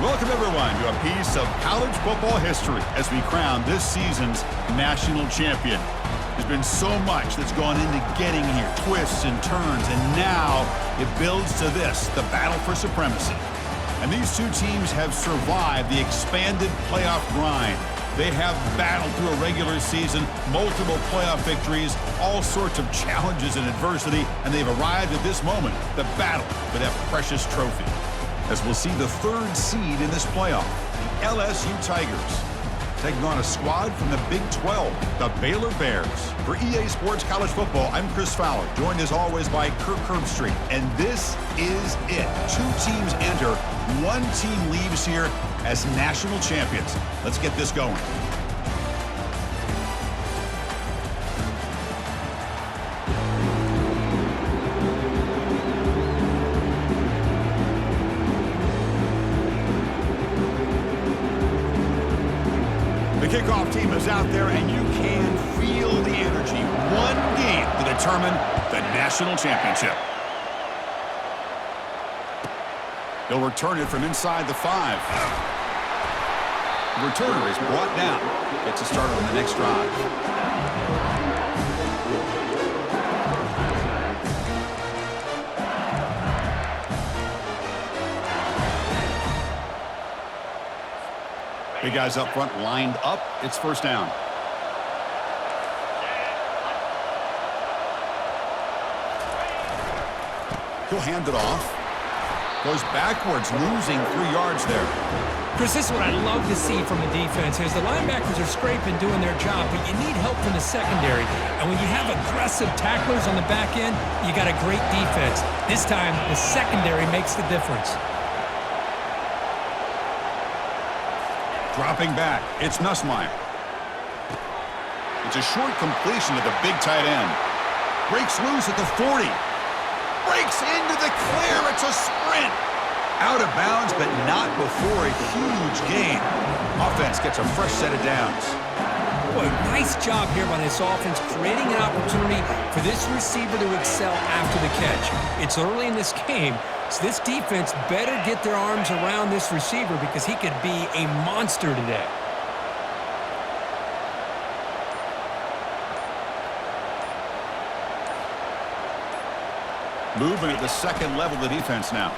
Welcome, everyone, to a piece of college football history as we crown this season's national champion. There's been so much that's gone into getting here, twists and turns, and now it builds to this, the battle for supremacy. And these two teams have survived the expanded playoff grind. They have battled through a regular season, multiple playoff victories, all sorts of challenges and adversity, and they've arrived at this moment, the battle for that precious trophy. As we'll see the third seed in this playoff, the LSU Tigers, taking on a squad from the Big 12, the Baylor Bears. For EA Sports College Football, I'm Chris Fowler, joined as always by Kirk Herbstreit, and this is it. Two teams enter, one team leaves here as national champions. Let's get this going. The kickoff team is out there, and you can feel the energy. One game to determine the national championship. They'll return it from inside the 5. The returner is brought down. Gets a start on the next drive. Big guys up front lined up. It's first down. He'll hand it off. Goes backwards, losing 3 yards there. Chris, this is what I love to see from the defense is the linebackers are scraping, doing their job, but you need help from the secondary. And when you have aggressive tacklers on the back end, you got a great defense. This time, the secondary makes the difference. Dropping back, it's Nussmeier. It's a short completion to the big tight end. Breaks loose at the 40. Breaks into the clear. It's a sprint. Out of bounds, but not before a huge gain. Offense gets a fresh set of downs. Boy, nice job here by this offense, creating an opportunity for this receiver to excel after the catch. It's early in this game, so this defense better get their arms around this receiver because he could be a monster today. Movement at the second level of the defense now.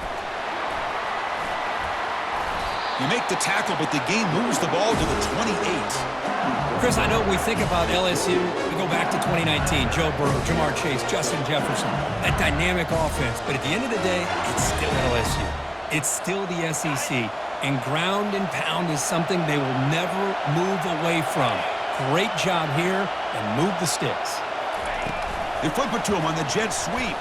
You make the tackle, but the game moves the ball to the 28. Chris, I know when we think about LSU, we go back to 2019, Joe Burrow, Jamar Chase, Justin Jefferson, that dynamic offense. But at the end of the day, it's still LSU. It's still the SEC. And ground and pound is something they will never move away from. Great job here, and move the sticks. They flip it to him on the jet sweep.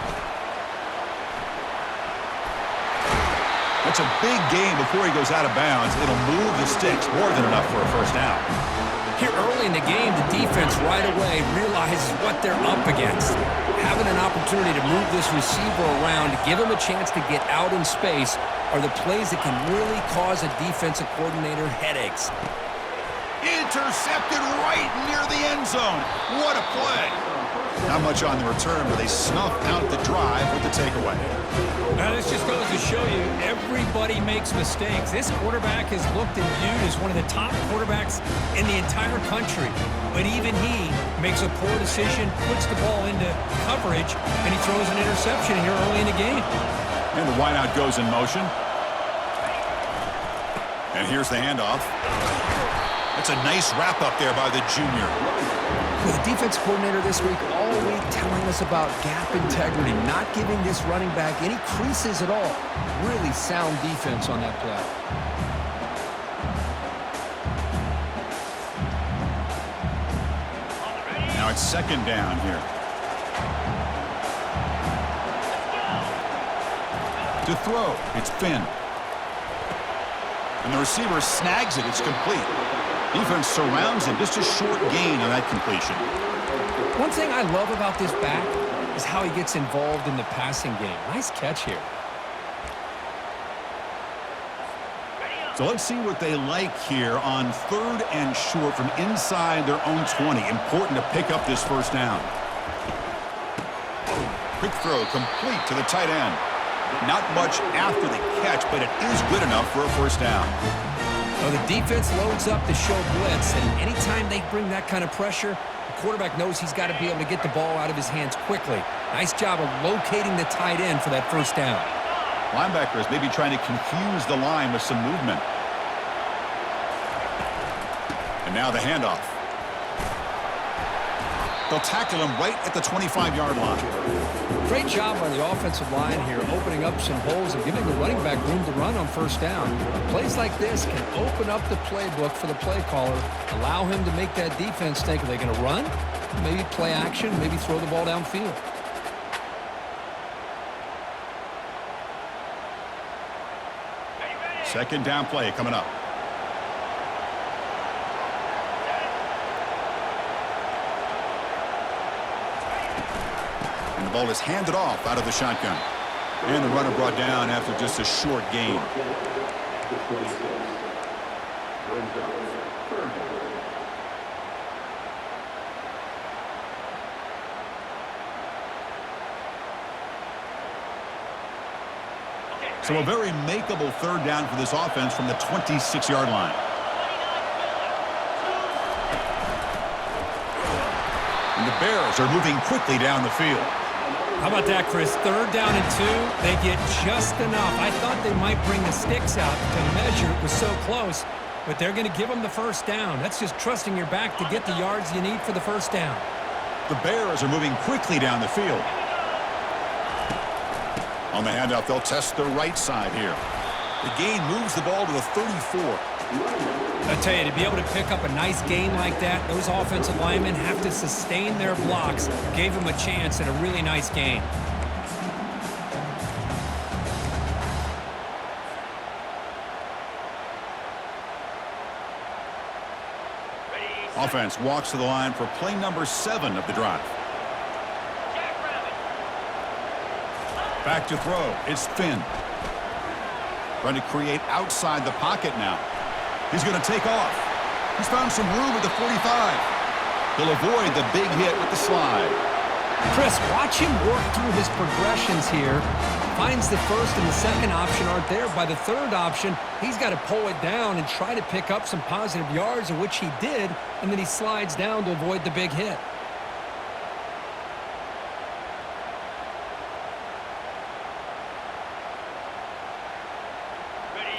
That's a big gain before he goes out of bounds. It'll move the sticks, more than enough for a first down. Here early in the game, the defense right away realizes what they're up against. Having an opportunity to move this receiver around, to give him a chance to get out in space, are the plays that can really cause a defensive coordinator headaches. Intercepted right near the end zone. What a play. Not much on the return, but they snuff out the drive with the takeaway. Now, this just goes to show you, everybody makes mistakes. This quarterback is looked and viewed as one of the top quarterbacks in the entire country. But even he makes a poor decision, puts the ball into coverage, and he throws an interception here early in the game. And the wideout goes in motion. And here's the handoff. That's a nice wrap up there by the junior. With the defense coordinator this week all week telling us about gap integrity, not giving this running back any creases at all. Really sound defense on that play. Now it's second down here. To throw, it's Finn. And the receiver snags it. It's complete. Defense surrounds him. Just a short gain on that completion. One thing I love about this back is how he gets involved in the passing game. Nice catch here. So let's see what they like here on 3rd and short from inside their own 20. Important to pick up this first down. Quick throw complete to the tight end. Not much after the catch, but it is good enough for a first down. Well, the defense loads up to show blitz, and anytime they bring that kind of pressure, the quarterback knows he's got to be able to get the ball out of his hands quickly. Nice job of locating the tight end for that first down. Linebackers maybe trying to confuse the line with some movement. And now the handoff. They'll tackle him right at the 25-yard line. Great job by the offensive line here, opening up some holes and giving the running back room to run on first down. Plays like this can open up the playbook for the play caller, allow him to make that defense think, are they going to run? Maybe play action, maybe throw the ball downfield. Second down play coming up. And the ball is handed off out of the shotgun. And the runner brought down after just a short gain. So a very makeable third down for this offense from the 26-yard line. And the Bears are moving quickly down the field. How about that, Chris? Third down and 2. They get just enough. I thought they might bring the sticks out to measure. It was so close, but they're going to give them the first down. That's just trusting your back to get the yards you need for the first down. The Bears are moving quickly down the field. On the handoff, they'll test the right side here. The gain moves the ball to the 34. I tell you, to be able to pick up a nice gain like that, those offensive linemen have to sustain their blocks. Gave them a chance at a really nice gain. Offense walks to the line for play number 7 of the drive. Back to throw. It's Finn. Trying to create outside the pocket now. He's going to take off. He's found some room at the 45. He'll avoid the big hit with the slide. Chris, watch him work through his progressions here. Finds the first and the second option aren't there. By the third option, he's got to pull it down and try to pick up some positive yards, of which he did, and then he slides down to avoid the big hit.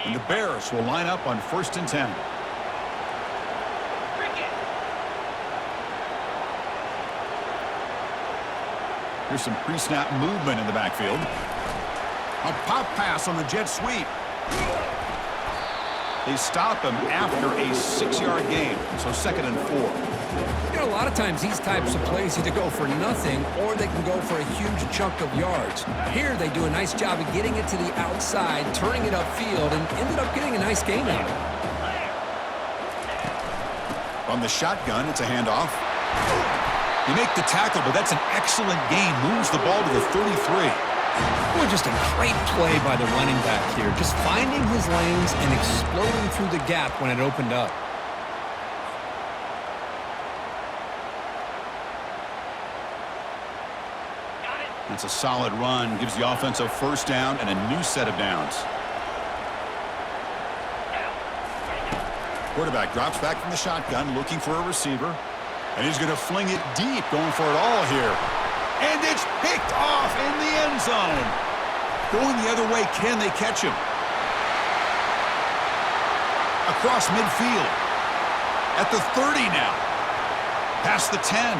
And the Bears will line up on 1st and 10. Here's some pre-snap movement in the backfield. A pop pass on the jet sweep. They stop him after a 6-yard gain, so 2nd and 4. You know, a lot of times these types of plays either go for nothing or they can go for a huge chunk of yards. Here they do a nice job of getting it to the outside, turning it upfield, and ended up getting a nice gain out of it. From the shotgun, it's a handoff. You make the tackle, but that's an excellent gain. Moves the ball to the 33. Well, just a great play by the running back here. Just finding his lanes and exploding through the gap when it opened up. That's a solid run. Gives the offense a first down and a new set of downs. Quarterback drops back from the shotgun, looking for a receiver. And he's going to fling it deep, going for it all here. And it's picked off in the end zone. Going the other way, can they catch him? Across midfield. At the 30 now. Past the 10.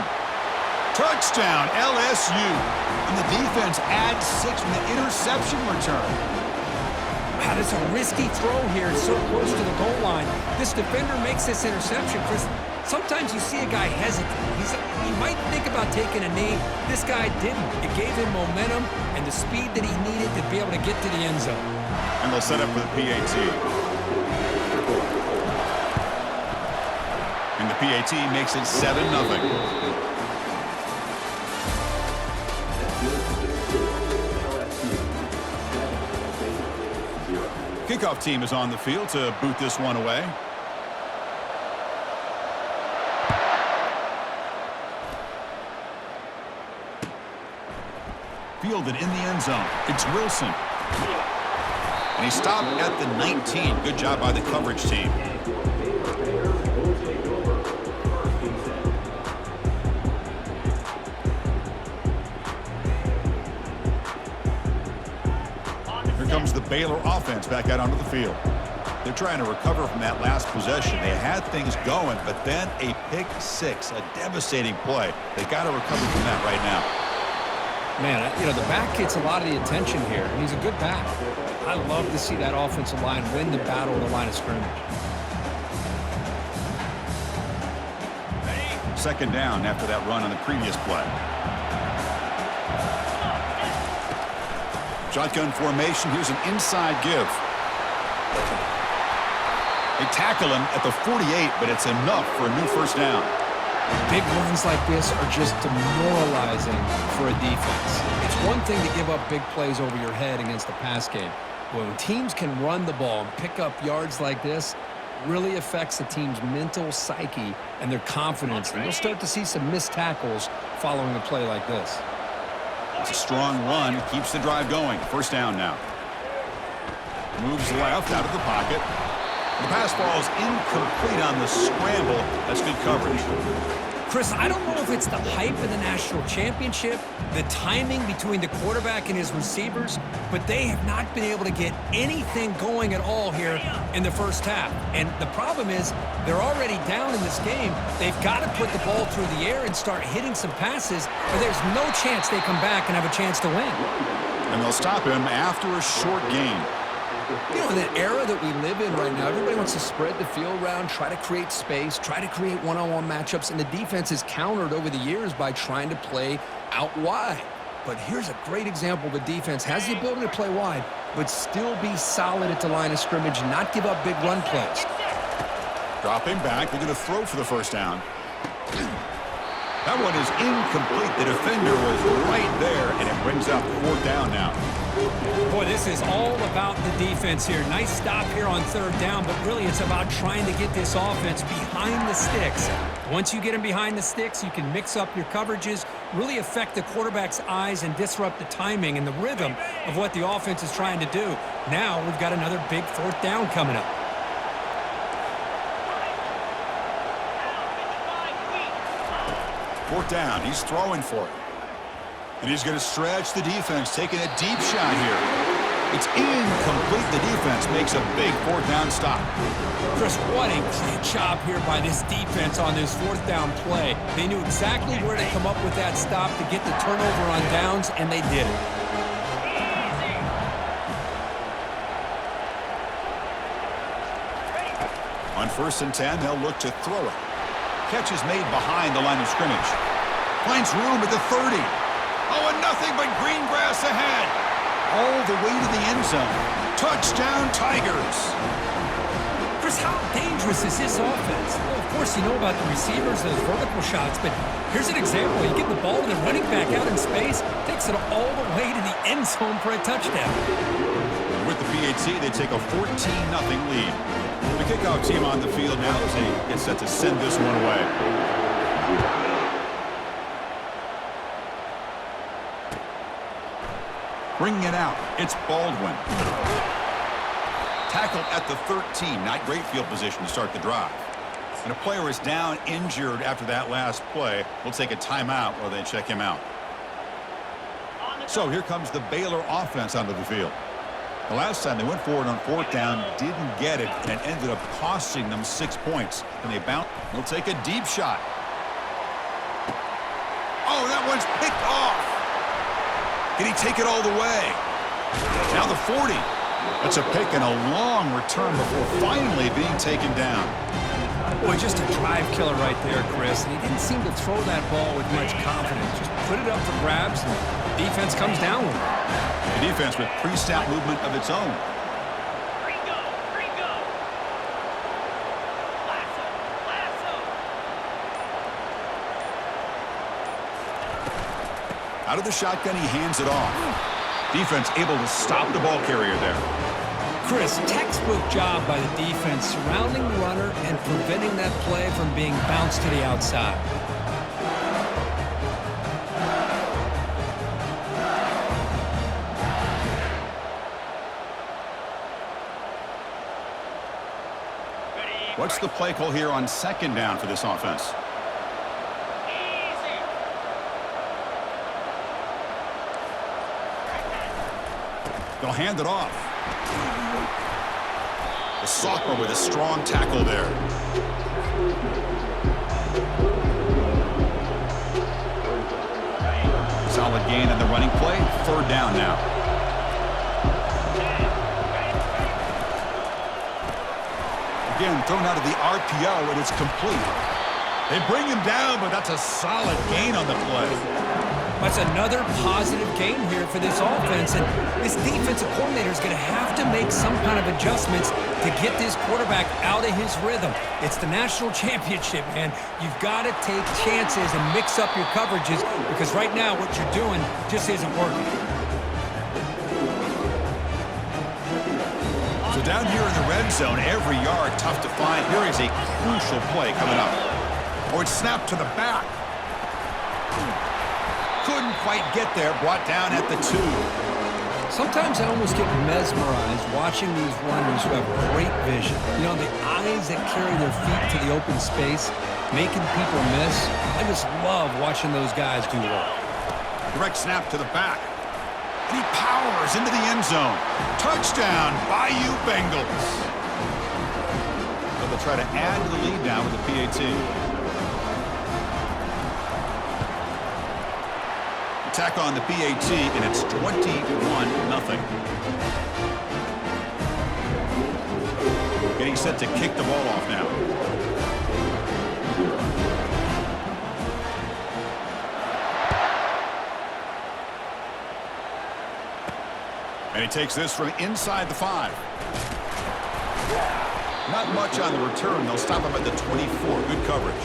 Touchdown, LSU. And the defense adds 6 from the interception return. Wow, that's a risky throw here. It's so close to the goal line. This defender makes this interception, Chris. Sometimes you see a guy hesitate. He might think about taking a knee. This guy didn't. It gave him momentum and the speed that he needed to be able to get to the end zone. And they'll set up for the PAT. And the PAT makes it 7-0. Kickoff team is on the field to boot this one away. Fielded in the end zone. It's Wilson. And he stopped at the 19. Good job by the coverage team. Here comes the Baylor offense back out onto the field. They're trying to recover from that last possession. They had things going, but then a pick six, a devastating play. They got to recover from that right now. Man, the back gets a lot of the attention here, and he's a good back. I love to see that offensive line win the battle of the line of scrimmage. Second down after that run on the previous play. Shotgun formation. Here's an inside give. They tackle him at the 48, but it's enough for a new first down. Big runs like this are just demoralizing for a defense. It's one thing to give up big plays over your head against the pass game. But when teams can run the ball and pick up yards like this, really affects the team's mental psyche and their confidence. And you'll start to see some missed tackles following a play like this. It's a strong run. Keeps the drive going. First down now. Moves left out of the pocket. The pass ball is incomplete on the scramble. That's good coverage. Chris, I don't know if it's the hype of the national championship, the timing between the quarterback and his receivers, but they have not been able to get anything going at all here in the first half. And the problem is they're already down in this game. They've got to put the ball through the air and start hitting some passes, or there's no chance they come back and have a chance to win. And they'll stop him after a short gain. In the era that we live in right now, everybody wants to spread the field around, try to create space, try to create one-on-one matchups, and the defense is countered over the years by trying to play out wide. But here's a great example. The defense has the ability to play wide, but still be solid at the line of scrimmage and not give up big run plays. Dropping back, they're going to throw for the first down. That one is incomplete. The defender was right there, and it brings up fourth down now. Boy, this is all about the defense here. Nice stop here on third down, but really it's about trying to get this offense behind the sticks. Once you get them behind the sticks, you can mix up your coverages, really affect the quarterback's eyes and disrupt the timing and the rhythm of what the offense is trying to do. Now we've got another big fourth down coming up. Fourth down, he's throwing for it. And he's going to stretch the defense, taking a deep shot here. It's incomplete. The defense makes a big fourth down stop. Chris, what a great job here by this defense on this fourth down play. They knew exactly where to come up with that stop to get the turnover on downs, and they did it. On 1st and 10, they'll look to throw it. Catch is made behind the line of scrimmage. Finds room at the 30. Oh, and nothing but green grass ahead. All the way to the end zone. Touchdown, Tigers. Chris, how dangerous is this offense? Well, of course, you know about the receivers, those vertical shots, but here's an example. You get the ball to the running back out in space, takes it all the way to the end zone for a touchdown. With the PAT, they take a 14-0 lead. The kickoff team on the field now as they get set to send this one away. Bringing it out, it's Baldwin. Tackled at the 13, not great field position to start the drive. And a player is down injured after that last play. We'll take a timeout while they check him out. So here comes the Baylor offense onto the field. The last time they went forward on fourth down, didn't get it, and it ended up costing them 6 points. And they bounce. They'll take a deep shot. Oh, that one's picked off. Can he take it all the way? Now the 40. That's a pick and a long return before finally being taken down. Boy, just a drive killer right there, Chris. And he didn't seem to throw that ball with much confidence. Just put it up for grabs, and the defense comes down with it. The defense with pre-snap movement of its own. Out of the shotgun, he hands it off. Defense able to stop the ball carrier there. Chris, textbook job by the defense surrounding the runner and preventing that play from being bounced to the outside. What's the play call here on second down for this offense? They'll hand it off. The sophomore with a strong tackle there. Solid gain in the running play. Third down now. Again, thrown out of the RPO, and it's complete. They bring him down, but that's a solid gain on the play. That's another positive gain here for this offense, and this defensive coordinator is going to have to make some kind of adjustments to get this quarterback out of his rhythm. It's the national championship, man. You've got to take chances and mix up your coverages because right now what you're doing just isn't working. So down here in the red zone, every yard tough to find. Here is a crucial play coming up. Oh, it's snapped to the back. Couldn't quite get there, brought down at the 2. Sometimes I almost get mesmerized watching these runners who have great vision. You know, the eyes that carry their feet to the open space, making people miss. I just love watching those guys do work. Direct snap to the back. And he powers into the end zone. Touchdown, Bayou Bengals. So they'll try to add to the lead now with the PAT. Attack on the PAT, and it's 21-0. Getting set to kick the ball off now. And he takes this from inside the 5. Not much on the return. They'll stop him at the 24. Good coverage.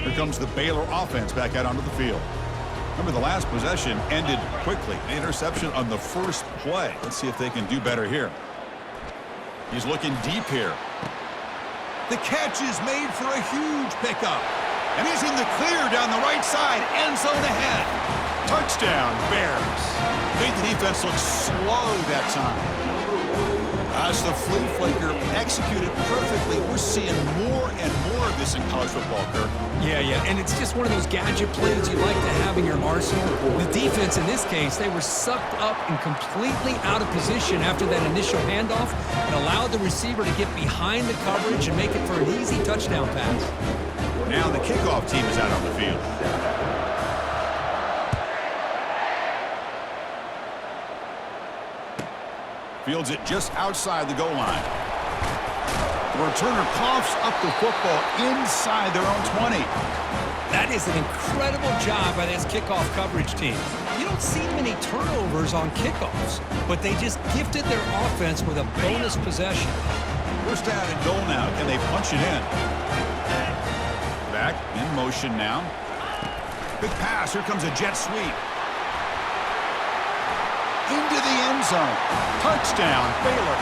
Here comes the Baylor offense back out onto the field. Remember, the last possession ended quickly. An interception on the first play. Let's see if they can do better here. He's looking deep here. The catch is made for a huge pickup. And he's in the clear down the right side. End zone ahead. Touchdown, Bears. Made the defense look slow that time. As the flea flaker executed perfectly, we're seeing more and more of this in college football, Kirk. Yeah, and it's just one of those gadget plays you like to have in your arsenal. The defense, in this case, they were sucked up and completely out of position after that initial handoff and allowed the receiver to get behind the coverage and make it for an easy touchdown pass. Now the kickoff team is out on the field. Fields it just outside the goal line. The returner coughs up the football inside their own 20. That is an incredible job by this kickoff coverage team. You don't see many turnovers on kickoffs, but they just gifted their offense with a bonus possession. First down and goal now. Can they punch it in? Back in motion now. Big pass. Here comes a jet sweep. Into the end zone. Touchdown, Baylor.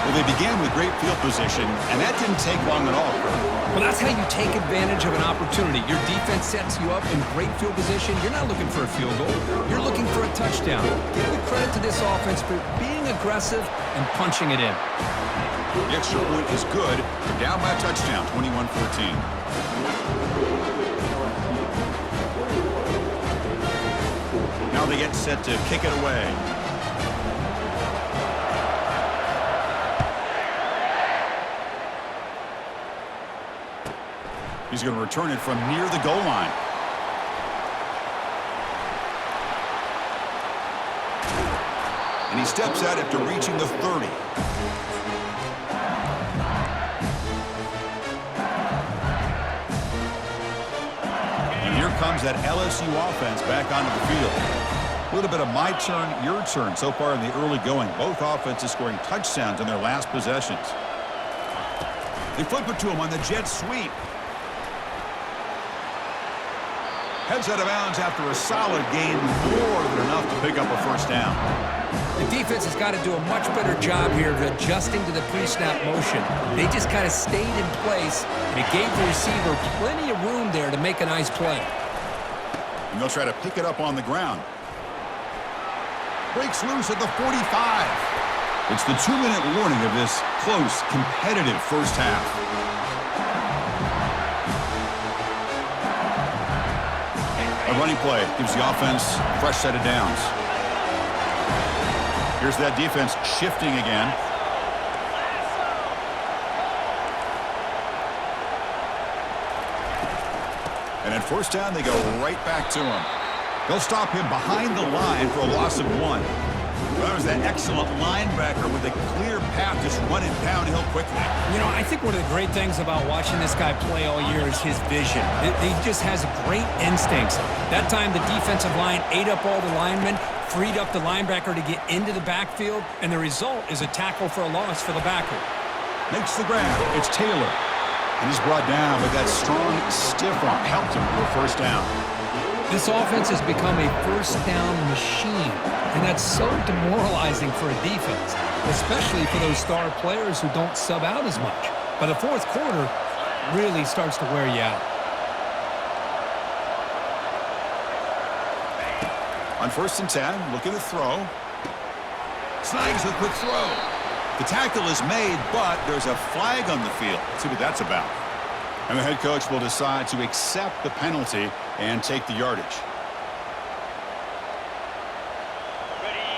Well, they began with great field position, and that didn't take long at all, Kirk. Well, that's how you take advantage of an opportunity. Your defense sets you up in great field position. You're not looking for a field goal. You're looking for a touchdown. Give the credit to this offense for being aggressive and punching it in. The extra point is good. They're down by a touchdown, 21-14. Now they get set to kick it away. He's going to return it from near the goal line. And he steps out after reaching the 30. And here comes that LSU offense back onto the field. A little bit of my turn, your turn so far in the early going. Both offenses scoring touchdowns in their last possessions. They flip it to him on the jet sweep. Heads out of bounds after a solid gain, more than enough to pick up a first down. The defense has got to do a much better job here of adjusting to the pre-snap motion. They just kind of stayed in place, and it gave the receiver plenty of room there to make a nice play. And they'll try to pick it up on the ground. Breaks loose at the 45. It's the 2-minute warning of this close, competitive first half. A running play gives the offense a fresh set of downs. Here's that defense shifting again. And at first down, they go right back to him. They'll stop him behind the line for a loss of 1. Well, there's that excellent linebacker with a clear path just running downhill quickly. You know, I think one of the great things about watching this guy play all year is his vision. He just has great instincts. That time, the defensive line ate up all the linemen, freed up the linebacker to get into the backfield, and the result is a tackle for a loss for the backer. Makes the grab. It's Taylor. And he's brought down, but that strong, stiff arm helped him for a first down. This offense has become a first-down machine, and that's so demoralizing for a defense, especially for those star players who don't sub out as much. By the fourth quarter, really starts to wear you out. On 1st and 10, looking to throw. Snags a quick throw. The tackle is made, but there's a flag on the field. Let's see what that's about. And the head coach will decide to accept the penalty and take the yardage.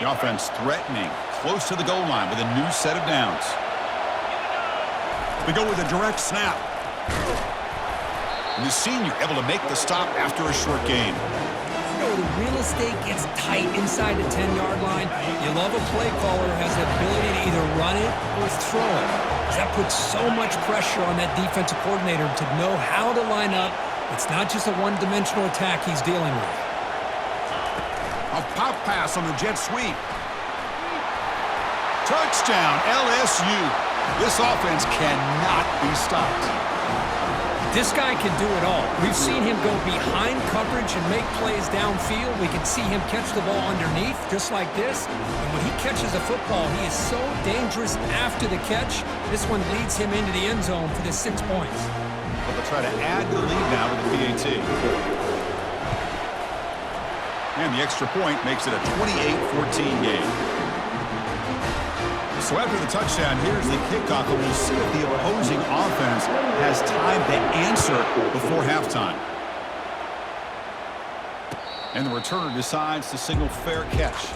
The offense threatening, close to the goal line with a new set of downs. We go with a direct snap. And the senior able to make the stop after a short gain. You know, the real estate gets tight inside the 10-yard line. You love a play caller who has the ability to either run it or throw it. That puts so much pressure on that defensive coordinator to know how to line up. It's not just a one-dimensional attack he's dealing with. A pop pass on the jet sweep. Touchdown, LSU. This offense cannot be stopped. This guy can do it all. We've seen him go behind coverage and make plays downfield. We can see him catch the ball underneath, just like this. And when he catches a football, he is so dangerous after the catch. This one leads him into the end zone for the 6 points. But they'll try to add to the lead now with the PAT. And the extra point makes it a 28-14 game. So after the touchdown, here's the kickoff, and we'll see if the opposing offense has time to answer before halftime. And the returner decides to signal fair catch.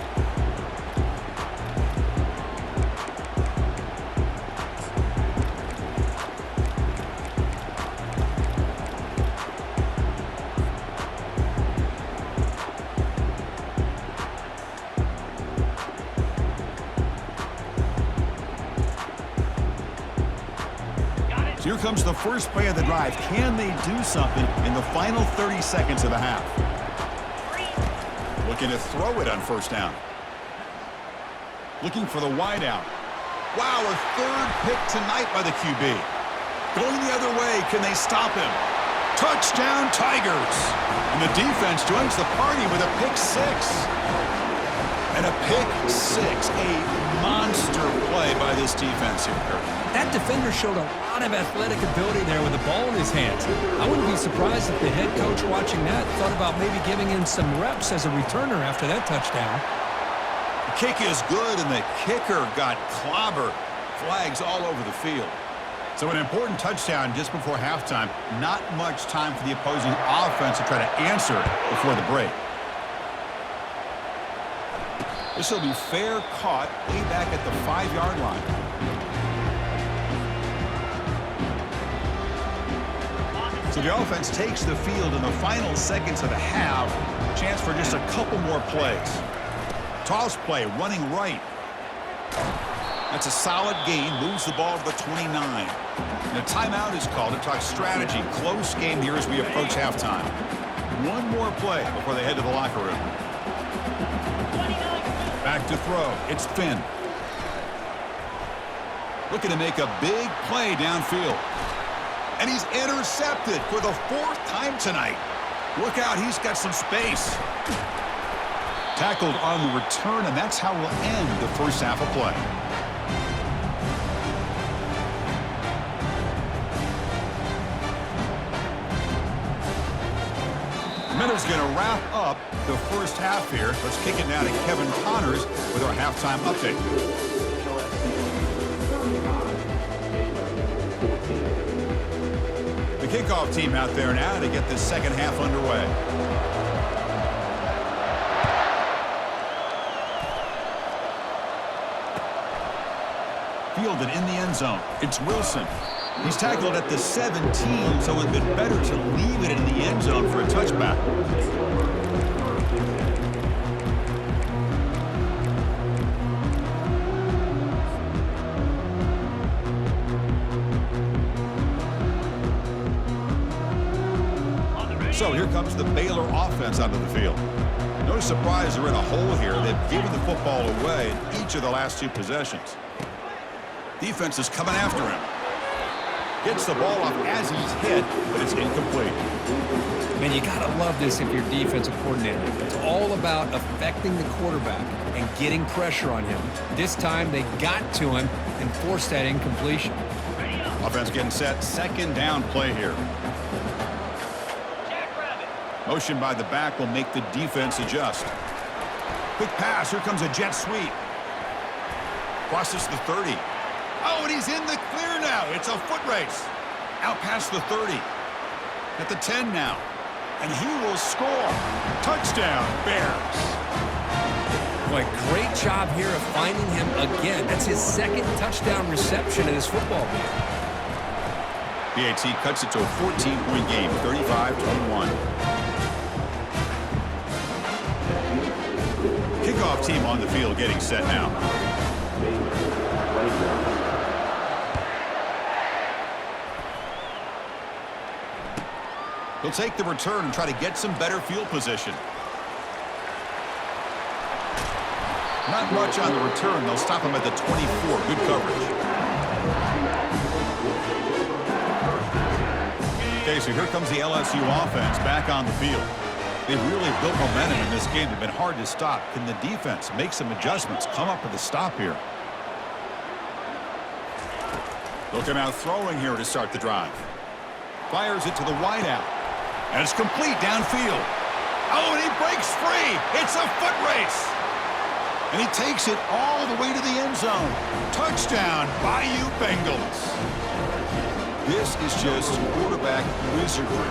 Here comes the first play of the drive. Can they do something in the final 30 seconds of the half? Looking to throw it on first down. Looking for the wide out. Wow, a third pick tonight by the QB. Going the other way, can they stop him? Touchdown, Tigers! And the defense joins the party with a pick six. And a pick six, a monster play by this defense here, Kirk. That defender showed a lot of athletic ability there with the ball in his hands. I wouldn't be surprised if the head coach watching that thought about maybe giving him some reps as a returner after that touchdown. The kick is good, and the kicker got clobbered. Flags all over the field. So an important touchdown just before halftime. Not much time for the opposing offense to try to answer before the break. This will be fair caught way back at the 5-yard line. So the offense takes the field in the final seconds of the half. Chance for just a couple more plays. Toss play, running right. That's a solid gain, moves the ball to the 29. And a timeout is called to talk strategy. Close game here as we approach halftime. One more play before they head to the locker room. Back to throw. It's Finn. Looking to make a big play downfield. And he's intercepted for the 4th time tonight. Look out, he's got some space. Tackled on the return, and that's how we'll end the first half of play. Minute's going to wrap up the first half here. Let's kick it now to Kevin Connors with our halftime update. The kickoff team out there now to get the second half underway. Fielded in the end zone. It's Wilson. He's tackled at the 17, so it would have been better to leave it in the end zone for a touchback. So here comes the Baylor offense onto the field. No surprise they're in a hole here. They've given the football away in each of the last two possessions. Defense is coming after him. Gets the ball off as he's hit, but it's incomplete. Man, you got to love this if you're defensive coordinator. It's all about affecting the quarterback and getting pressure on him. This time they got to him and forced that incompletion. Offense getting set. Second down play here. Motion by the back will make the defense adjust. Quick pass. Here comes a jet sweep. Crosses the 30. Oh, and he's in the clear now. It's a foot race. Out past the 30. At the 10 now. And he will score. Touchdown, Bears. Boy, great job here of finding him again. That's his second touchdown reception in his football game. BAT cuts it to a 14-point game, 35-21. Kickoff team on the field getting set now. He'll take the return and try to get some better field position. Not much on the return. They'll stop him at the 24. Good coverage. Okay, so here comes the LSU offense back on the field. They've really built momentum in this game. They've been hard to stop. Can the defense make some adjustments, come up with a stop here? Looking out throwing here to start the drive. Fires it to the wideout. And it's complete downfield. Oh, and he breaks free. It's a foot race. And he takes it all the way to the end zone. Touchdown, Bayou Bengals. This is just quarterback wizardry.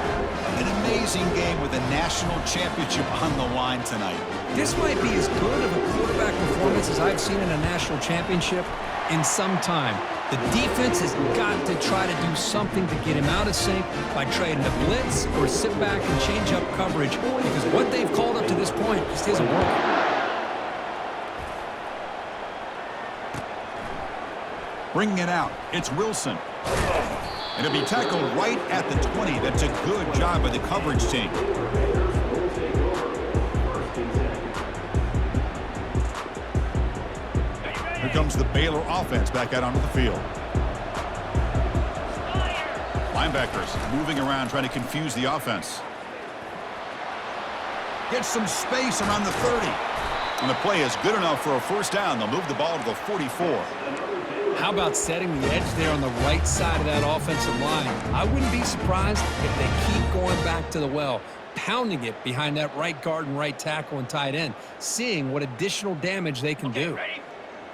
An amazing game with a national championship on the line tonight. This might be as good of a quarterback performance as I've seen in a national championship in some time. The defense has got to try to do something to get him out of sync by trying to blitz or sit back and change up coverage, because what they've called up to this point just isn't working. Bringing it out, it's Wilson. And it'll be tackled right at the 20. That's a good job by the coverage team. Here comes the Baylor offense back out onto the field. Linebackers moving around trying to confuse the offense. Gets some space around the 30. And the play is good enough for a first down. They'll move the ball to the 44. How about setting the edge there on the right side of that offensive line? I wouldn't be surprised if they keep going back to the well, pounding it behind that right guard and right tackle and tight end, seeing what additional damage they can do. Ready?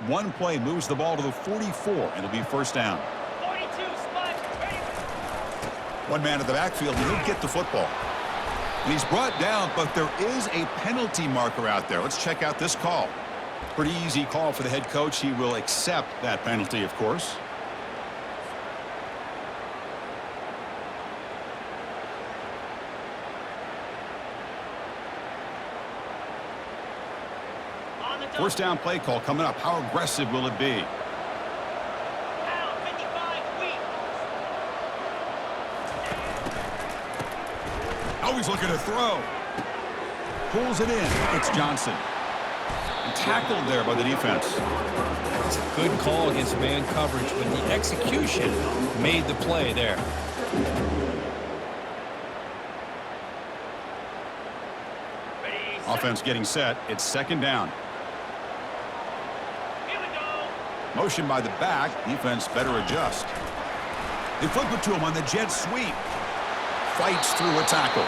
One play moves the ball to the 44, and it'll be first down. 42, spot, ready. One man at the backfield, and he'll get the football. And he's brought down, but there is a penalty marker out there. Let's check out this call. Pretty easy call for the head coach. He will accept that penalty, of course. On the double. First down play call coming up. How aggressive will it be? Out, 55, weak. Oh, he's looking to throw. Pulls it in. It's Johnson. And tackled there by the defense. It's a good call against man coverage, but the execution made the play there. Ready, Offense getting set. It's second down. Here we go. Motion by the back. Defense better adjust. They flip it to him on the jet sweep. Fights through a tackle.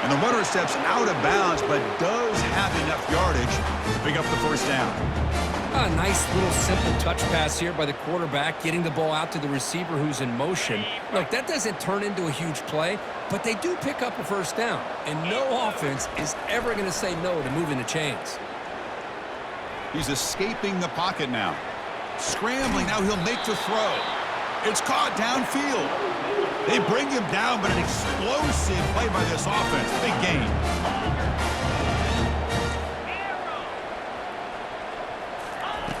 And the runner steps out of bounds, but does have enough yardage to pick up the first down. A nice little simple touch pass here by the quarterback, getting the ball out to the receiver who's in motion. Look, that doesn't turn into a huge play, but they do pick up a first down. And no offense is ever going to say no to moving the chains. He's escaping the pocket now. Scrambling, now he'll make the throw. It's caught downfield. They bring him down, but an explosive play by this offense. Big gain.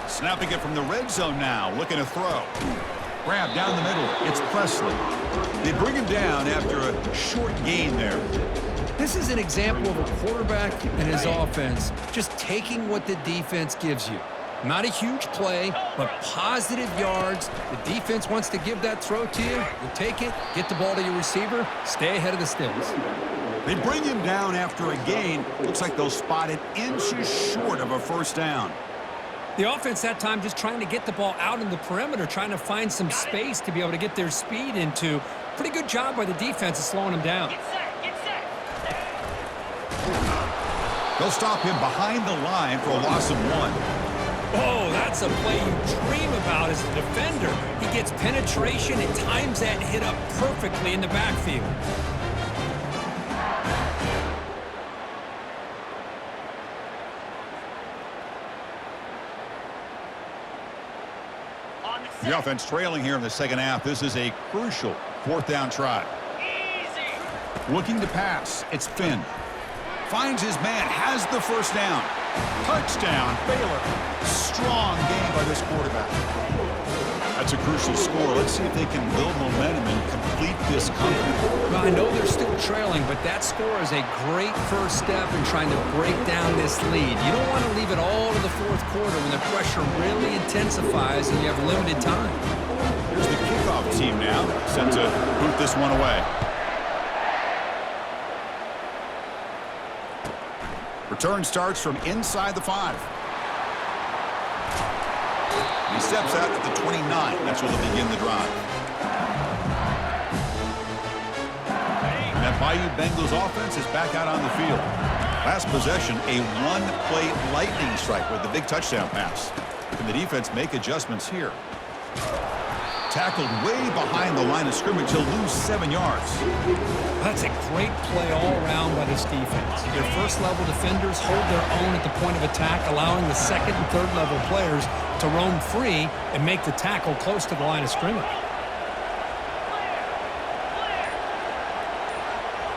Snapping it from the red zone now, looking to throw. Grab down the middle. It's Presley. They bring him down after a short gain there. This is an example of a quarterback and his offense just taking what the defense gives you. Not a huge play, but positive yards. The defense wants to give that throw to you. You take it, get the ball to your receiver, stay ahead of the sticks. They bring him down after a gain. Looks like they'll spot it inches short of a first down. The offense that time just trying to get the ball out in the perimeter, trying to find some space to be able to get their speed into. Pretty good job by the defense of slowing them down. Get set, get set. They'll stop him behind the line for a loss of 1. Oh, that's a play you dream about as a defender. He gets penetration and times that hit up perfectly in the backfield. On the set. The offense trailing here in the second half. This is a crucial fourth down try. Easy. Looking to pass. It's Finn. Finds his man. Has the first down. Touchdown, Baylor. Strong game by this quarterback. That's a crucial score. Let's see if they can build momentum and complete this comeback. Well, I know they're still trailing, but that score is a great first step in trying to break down this lead. You don't want to leave it all to the fourth quarter when the pressure really intensifies and you have limited time. Here's the kickoff team now, set to boot this one away. Return starts from inside the 5. He steps out at the 29. That's where they'll begin the drive. And that Bayou Bengals offense is back out on the field. Last possession, a one-play lightning strike with the big touchdown pass. Can the defense make adjustments here? Tackled way behind the line of scrimmage. He'll lose 7 yards. That's a great play all around by this defense. Your first-level defenders hold their own at the point of attack, allowing the second and third-level players to roam free and make the tackle close to the line of scrimmage.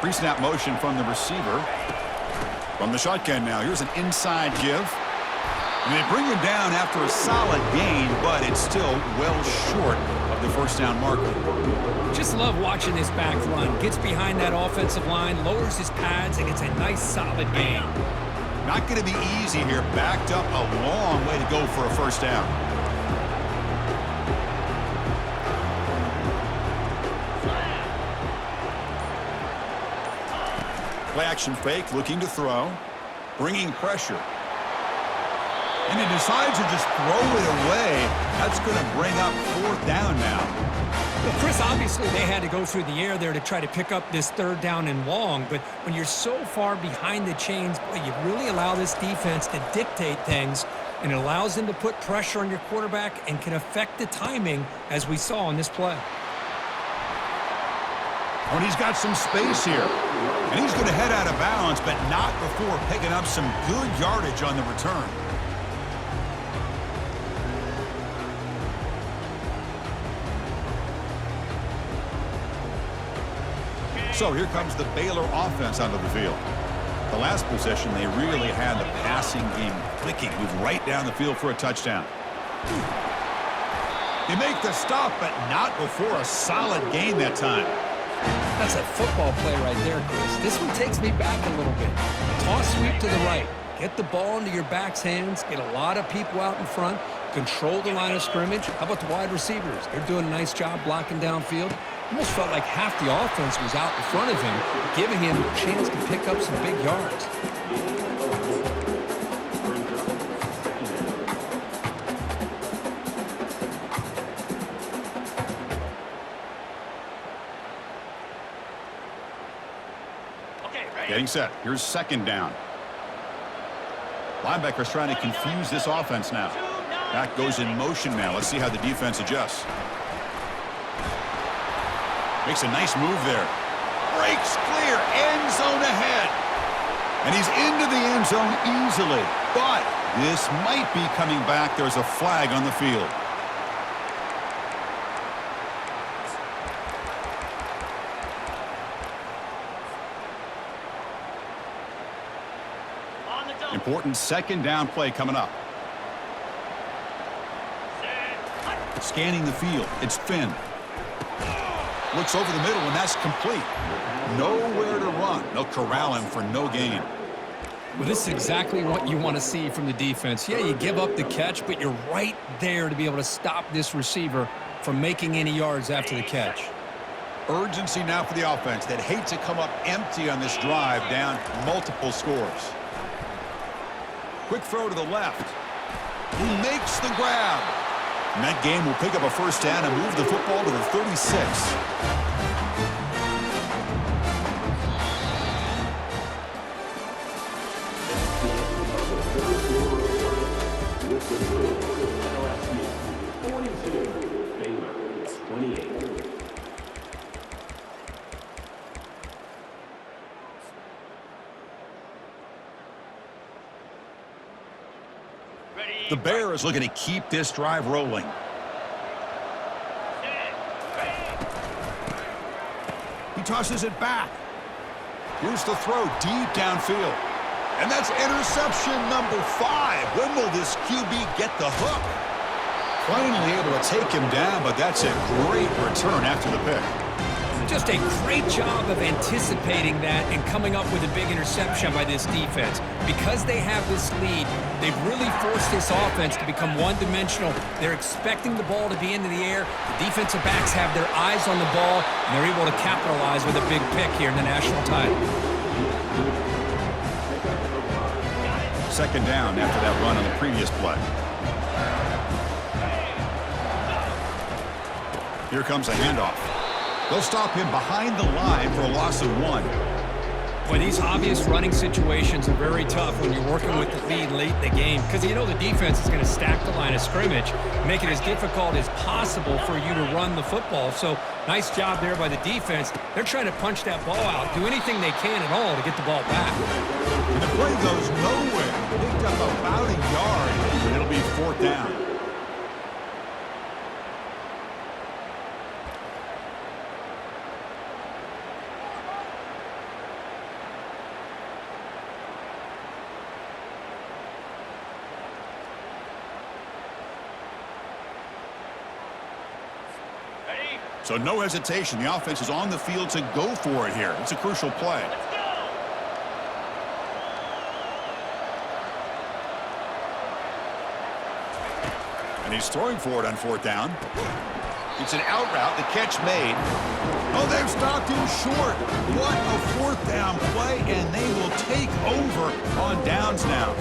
Pre-snap motion from the receiver. From the shotgun now. Here's an inside give. And they bring him down after a solid gain, but it's still well short of the first down marker. Just love watching this back run. Gets behind that offensive line, lowers his pads, and gets a nice solid gain. Not going to be easy here. Backed up a long way to go for a first down. Play action fake, looking to throw. Bringing pressure. And he decides to just throw it away. That's going to bring up fourth down now. Well, Chris, obviously they had to go through the air there to try to pick up this third down and long, but when you're so far behind the chains, boy, you really allow this defense to dictate things, and it allows them to put pressure on your quarterback and can affect the timing, as we saw in this play. And he's got some space here. And he's going to head out of bounds, but not before picking up some good yardage on the return. So here comes the Baylor offense onto the field. The last possession, they really had the passing game clicking. Moved right down the field for a touchdown. They make the stop, but not before a solid gain that time. That's a football play right there, Chris. This one takes me back a little bit. Toss sweep to the right. Get the ball into your back's hands. Get a lot of people out in front. Control the line of scrimmage. How about the wide receivers? They're doing a nice job blocking downfield. Almost felt like half the offense was out in front of him, giving him a chance to pick up some big yards. Getting set. Here's second down. Linebacker's trying to confuse this offense now. Back goes in motion now. Let's see how the defense adjusts. Makes a nice move there. Breaks clear. End zone ahead. And he's into the end zone easily. But this might be coming back. There's a flag on the field. Important second down play coming up. Scanning the field. It's Finn. Looks over the middle, and that's complete. Nowhere to run. They'll corral him for no gain. Well, this is exactly what you want to see from the defense. Yeah, you give up the catch, but you're right there to be able to stop this receiver from making any yards after the catch. Urgency now for the offense that hate to come up empty on this drive, down multiple scores. Quick throw to the left. He makes the grab. And that game will pick up a first down and move the football to the 36. The Bears looking to keep this drive rolling. He tosses it back. Here's the throw deep downfield. And that's interception number 5. When will this QB get the hook? Finally able to take him down, but that's a great return after the pick. Just a great job of anticipating that and coming up with a big interception by this defense. Because they have this lead, they've really forced this offense to become one-dimensional. They're expecting the ball to be into the air. The defensive backs have their eyes on the ball, and they're able to capitalize with a big pick here in the national title. Second down after that run on the previous play. Here comes a handoff. They'll stop him behind the line for a loss of 1. Boy, these obvious running situations are very tough when you're working with the lead late in the game because you know the defense is going to stack the line of scrimmage, make it as difficult as possible for you to run the football. So nice job there by the defense. They're trying to punch that ball out, do anything they can at all to get the ball back. And the play goes nowhere. Picked up about a yard, and it'll be fourth down. So no hesitation. The offense is on the field to go for it here. It's a crucial play. And he's throwing for it on fourth down. It's an out route. The catch made. Oh, they've stopped him short. What a fourth down play, and they will take over on downs now.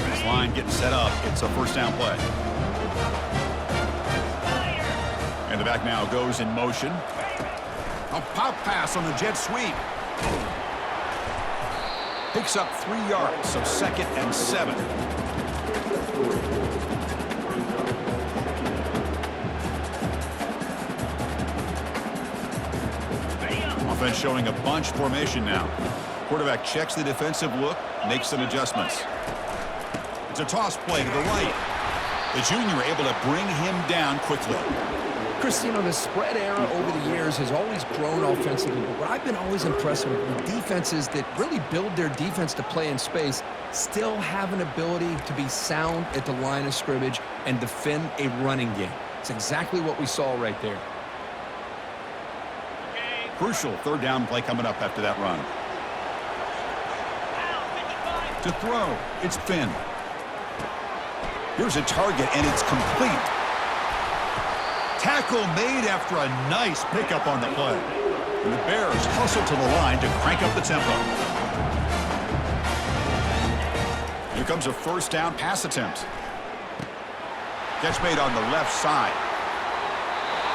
This line getting set up. It's a first down play. And the back now goes in motion. A pop pass on the jet sweep. Picks up 3 yards, so 2nd and 7. Offense showing a bunch formation now. Quarterback checks the defensive look, makes some adjustments. It's a toss play to the right. The junior able to bring him down quickly. Chris, you know, the spread era over the years has always grown offensively, but what I've been always impressed with defenses that really build their defense to play in space still have an ability to be sound at the line of scrimmage and defend a running game. It's exactly what we saw right there. Crucial third down play coming up after that run. To throw, it's Finn. Here's a target, and it's complete. Tackle made after a nice pickup on the play. And the Bears hustle to the line to crank up the tempo. Here comes a first down pass attempt. Catch made on the left side.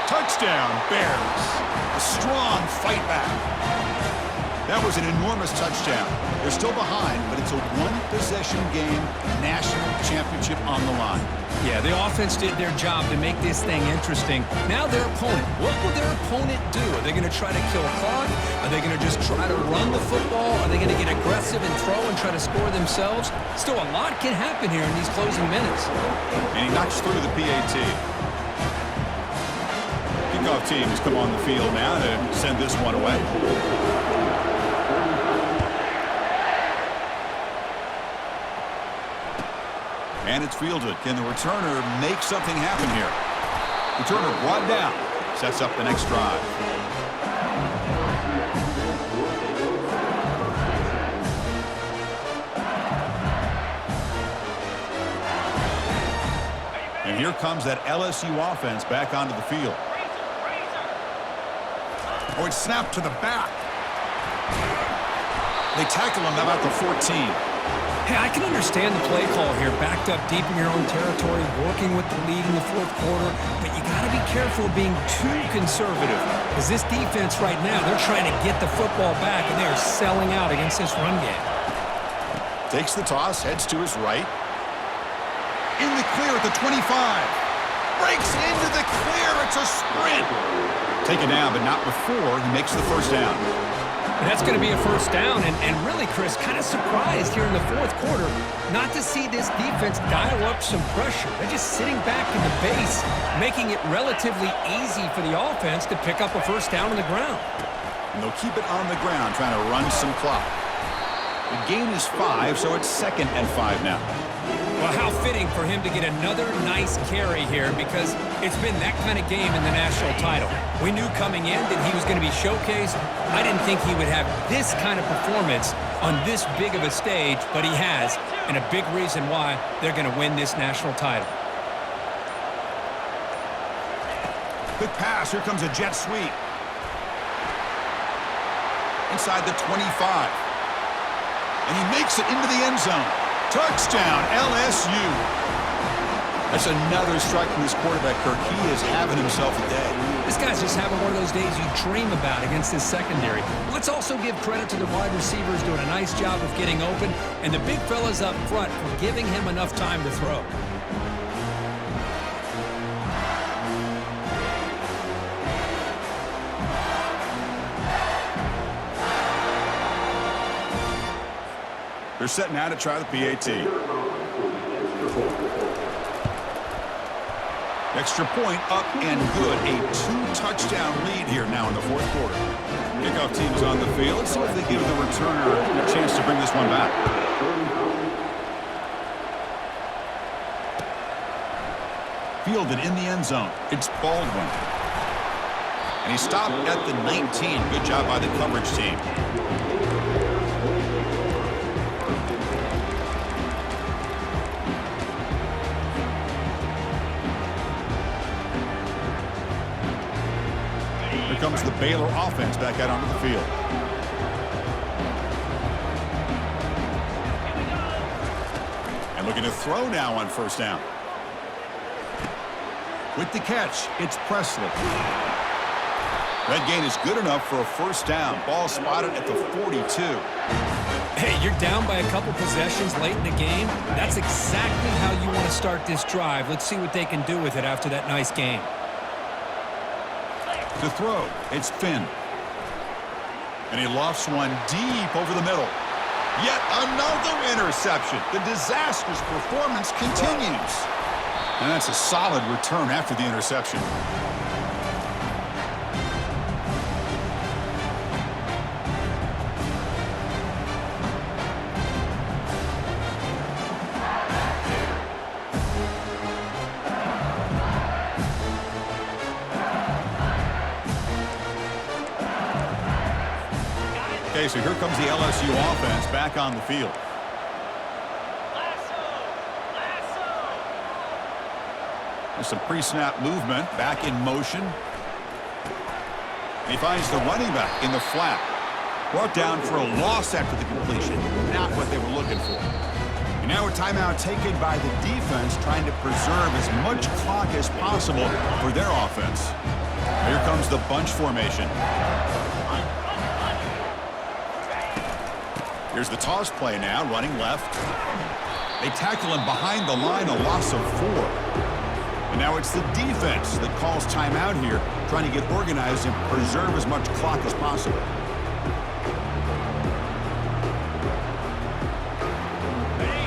Touchdown, Bears. A strong fight back. That was an enormous touchdown. They're still behind, but it's a one-possession game, national championship on the line. Yeah, the offense did their job to make this thing interesting. Now their opponent, what will their opponent do? Are they going to try to kill clock? Are they going to just try to run the football? Are they going to get aggressive and throw and try to score themselves? Still, a lot can happen here in these closing minutes. And he knocks through the PAT. Kickoff team has come on the field now to send this one away. And it's fielded. Can the returner make something happen here? Returner brought down. Sets up the next drive. And here comes that LSU offense back onto the field. Oh, it's snapped to the back. They tackle him about the 14. Hey, I can understand the play call here, backed up deep in your own territory, working with the lead in the fourth quarter, but you got to be careful of being too conservative, because this defense right now, they're trying to get the football back, and they're selling out against this run game. Takes the toss, heads to his right. In the clear at the 25. Breaks into the clear. It's a sprint. Taken down, but not before he makes the first down. And that's going to be a first down, and really, Chris, kind of surprised here in the fourth quarter not to see this defense dial up some pressure. They're just sitting back in the base, making it relatively easy for the offense to pick up a first down on the ground. And they'll keep it on the ground, trying to run some clock. The gain is 5, so it's 2nd and 5 now. Well, how fitting for him to get another nice carry here, because it's been that kind of game in the national title. We knew coming in that he was going to be showcased. I didn't think he would have this kind of performance on this big of a stage, but he has, and a big reason why they're going to win this national title. Quick pass. Here comes a jet sweep. Inside the 25. And he makes it into the end zone. Touchdown, LSU. That's another strike from this quarterback, Kirk. He is having himself a day. This guy's just having one of those days you dream about against this secondary. Let's also give credit to the wide receivers doing a nice job of getting open, and the big fellas up front for giving him enough time to throw. They're setting out to try the PAT. Extra point up and good. A 2-touchdown lead here now in the fourth quarter. Kickoff team's on the field. Let's see if they give the returner a chance to bring this one back. Fielded in the end zone. It's Baldwin. And he stopped at the 19. Good job by the coverage team. Here comes the Baylor offense back out onto the field. And looking to throw now on first down. With the catch, it's Presley. That gain is good enough for a first down. Ball spotted at the 42. Hey, you're down by a couple possessions late in the game. That's exactly how you want to start this drive. Let's see what they can do with it after that nice game. To throw, it's Finn. And he lofts one deep over the middle. Yet another interception. The disastrous performance continues. And that's a solid return after the interception. Okay, so here comes the LSU offense back on the field. There's some pre-snap movement, back in motion. He finds the running back in the flat. Brought down for a loss after the completion. Not what they were looking for. And now a timeout taken by the defense, trying to preserve as much clock as possible for their offense. Here comes the bunch formation. Here's the toss play now, running left. They tackle him behind the line, a loss of 4. And now it's the defense that calls timeout here, trying to get organized and preserve as much clock as possible.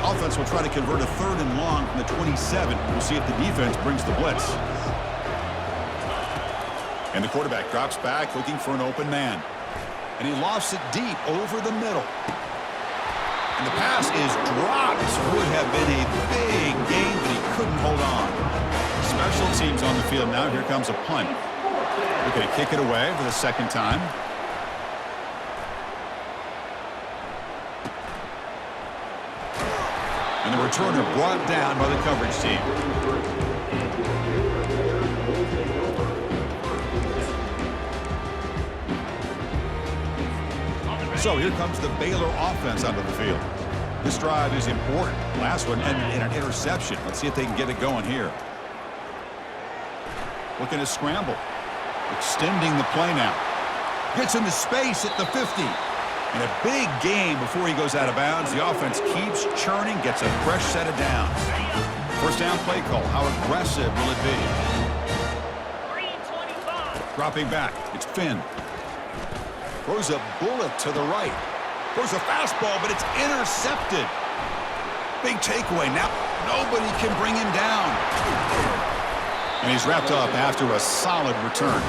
Offense will try to convert a 3rd and long from the 27. We'll see if the defense brings the blitz. And the quarterback drops back, looking for an open man. And he lofts it deep over the middle. And the pass is dropped. Would have been a big gain, but he couldn't hold on. Special teams on the field now. Here comes a punt. We're going to kick it away for the 2nd time. And the returner brought down by the coverage team. So here comes the Baylor offense onto the field. This drive is important. Last one and an interception. Let's see if they can get it going here. Looking to scramble. Extending the play now. Gets into space at the 50. And a big gain before he goes out of bounds. The offense keeps churning, gets a fresh set of downs. 1st down play call. How aggressive will it be? 325. Dropping back. It's Finn. Throws a bullet to the right. Throws a fastball, but it's intercepted. Big takeaway. Now nobody can bring him down. And he's wrapped up after a solid return.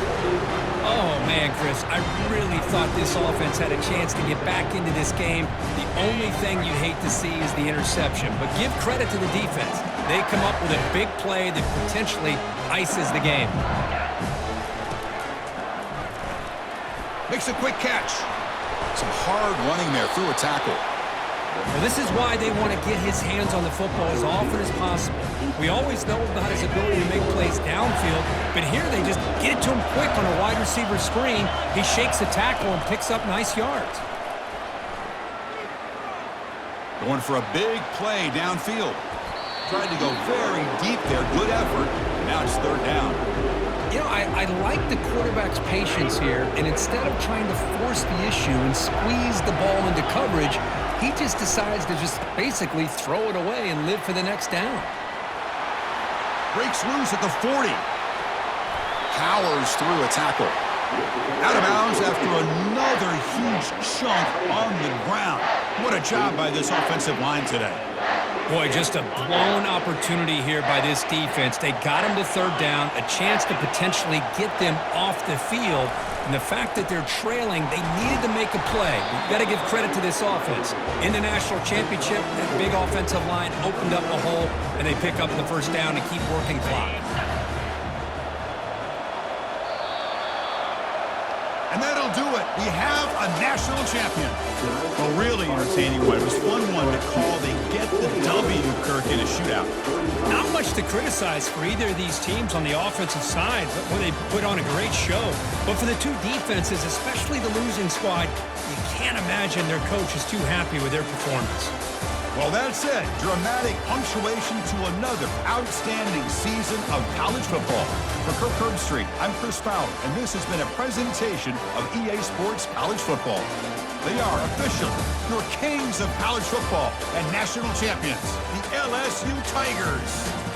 Oh, man, Chris, I really thought this offense had a chance to get back into this game. The only thing you'd hate to see is the interception. But give credit to the defense. They come up with a big play that potentially ices the game. Makes a quick catch. Some hard running there through a tackle. Well, this is why they want to get his hands on the football as often as possible. We always know about his ability to make plays downfield, but here they just get it to him quick on a wide receiver screen. He shakes the tackle and picks up nice yards. Going for a big play downfield. Tried to go very deep there. Good effort. Now it's 3rd down. You know, I like the quarterback's patience here, and instead of trying to force the issue and squeeze the ball into coverage, he just decides to just basically throw it away and live for the next down. Breaks loose at the 40. Powers through a tackle. Out of bounds after another huge chunk on the ground. What a job by this offensive line today. Boy, just a blown opportunity here by this defense. They got him to 3rd down, a chance to potentially get them off the field. And the fact that they're trailing, they needed to make a play. You've got to give credit to this offense. In the national championship, that big offensive line opened up a hole, and they pick up the 1st down to keep working clock. And that'll do it. We have a national champion. A really entertaining one. It was fun one to call. They get the W, Kirk, in a shootout. Not much to criticize for either of these teams on the offensive side, but where they put on a great show. But for the two defenses, especially the losing squad, you can't imagine their coach is too happy with their performance. Well, that's it. Dramatic punctuation to another outstanding season of college football. For Kirk Herbstreit, I'm Chris Fowler, and this has been a presentation of EA Sports College Football. They are official, your kings of college football and national champions, the LSU Tigers.